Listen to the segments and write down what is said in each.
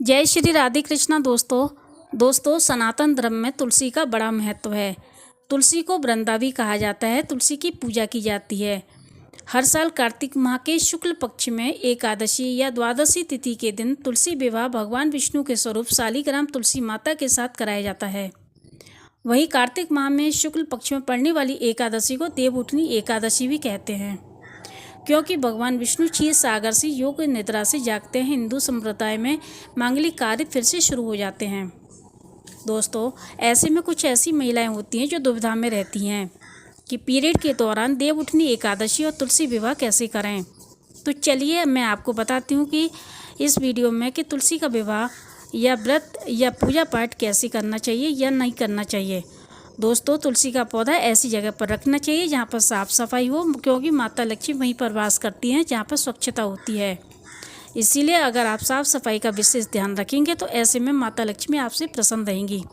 जय श्री राधे कृष्णा। दोस्तों सनातन धर्म में तुलसी का बड़ा महत्व है। तुलसी को वृंदा भी कहा जाता है। तुलसी की पूजा की जाती है। हर साल कार्तिक माह के शुक्ल पक्ष में एकादशी या द्वादशी तिथि के दिन तुलसी विवाह भगवान विष्णु के स्वरूप शालिग्राम तुलसी माता के साथ कराया जाता है। वहीं कार्तिक माह में शुक्ल पक्ष में पड़ने वाली एकादशी को देवउठनी एकादशी भी कहते हैं, क्योंकि भगवान विष्णु क्षीर सागर से योग निद्रा से जागते हैं। हिंदू संप्रदाय में मांगलिक कार्य फिर से शुरू हो जाते हैं। दोस्तों, ऐसे में कुछ ऐसी महिलाएं होती हैं जो दुविधा में रहती हैं कि पीरियड के दौरान देवउठनी एकादशी और तुलसी विवाह कैसे करें। तो चलिए मैं आपको बताती हूँ कि इस वीडियो में कि तुलसी का विवाह या व्रत या पूजा पाठ कैसे करना चाहिए या नहीं करना चाहिए। दोस्तों, तुलसी का पौधा ऐसी जगह पर रखना चाहिए जहाँ पर साफ़ सफाई हो, क्योंकि माता लक्ष्मी वहीं पर वास करती हैं जहाँ पर स्वच्छता होती है। इसीलिए अगर आप साफ़ सफाई का विशेष ध्यान रखेंगे तो ऐसे में माता लक्ष्मी आपसे प्रसन्न रहेंगी।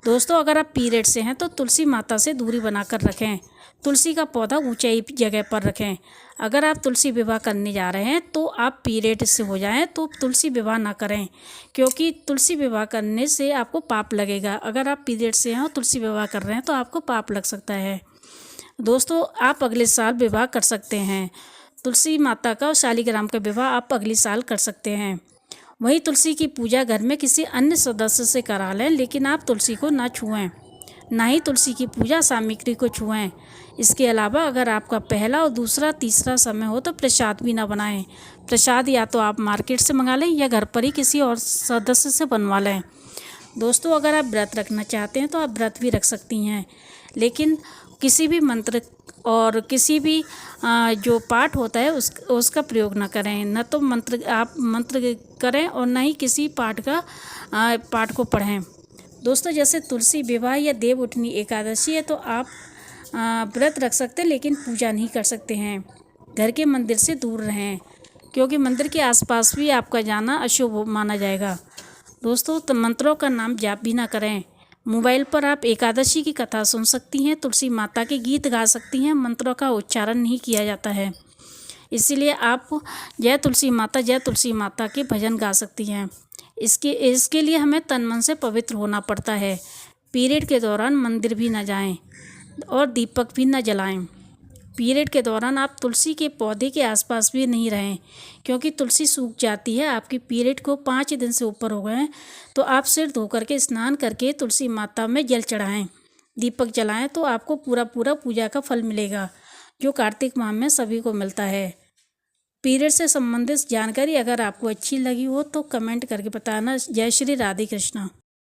दोस्तों, अगर आप पीरियड से हैं तो तुलसी माता से दूरी बनाकर रखें। तुलसी का पौधा ऊंचाई जगह पर रखें। अगर आप तुलसी विवाह करने जा रहे हैं तो आप पीरियड से हो जाएं तो तुलसी विवाह ना करें, क्योंकि तुलसी विवाह करने से आपको पाप लगेगा। अगर आप पीरियड से हैं और तुलसी विवाह कर रहे हैं तो आपको पाप लग सकता है। दोस्तों, आप अगले साल विवाह कर सकते हैं। तुलसी माता का और शालिग्राम का विवाह आप अगले साल कर सकते हैं। वहीं तुलसी की पूजा घर में किसी अन्य सदस्य से करा लें, लेकिन आप तुलसी को ना छुएं, ना ही तुलसी की पूजा सामग्री को छुएं। इसके अलावा अगर आपका पहला और दूसरा तीसरा समय हो तो प्रसाद भी ना बनाएं। प्रसाद या तो आप मार्केट से मंगा लें या घर पर ही किसी और सदस्य से बनवा लें। दोस्तों, अगर आप व्रत रखना चाहते हैं तो आप व्रत भी रख सकती हैं, लेकिन किसी भी मंत्र और किसी भी जो पाठ होता है उसका प्रयोग ना करें। न तो आप मंत्र करें और न ही किसी पाठ को पढ़ें। दोस्तों, जैसे तुलसी विवाह या देवउठनी एकादशी है तो आप व्रत रख सकते हैं, लेकिन पूजा नहीं कर सकते हैं। घर के मंदिर से दूर रहें, क्योंकि मंदिर के आसपास भी आपका जाना अशुभ माना जाएगा। दोस्तों, तो मंत्रों का नाम जाप भी ना करें। मोबाइल पर आप एकादशी की कथा सुन सकती हैं, तुलसी माता के गीत गा सकती हैं। मंत्रों का उच्चारण नहीं किया जाता है, इसीलिए आप जय तुलसी माता के भजन गा सकती हैं। इसके लिए हमें तन मन से पवित्र होना पड़ता है। पीरियड के दौरान मंदिर भी न जाएं और दीपक भी न जलाएं। पीरियड के दौरान आप तुलसी के पौधे के आसपास भी नहीं रहें, क्योंकि तुलसी सूख जाती है। आपकी पीरियड को 5 दिन से ऊपर हो गए हैं तो आप सिर धो करके स्नान करके तुलसी माता में जल चढ़ाएं, दीपक जलाएं, तो आपको पूरा पूजा का फल मिलेगा, जो कार्तिक माह में सभी को मिलता है। पीरियड से संबंधित जानकारी अगर आपको अच्छी लगी हो तो कमेंट करके बताना। जय श्री राधे कृष्णा।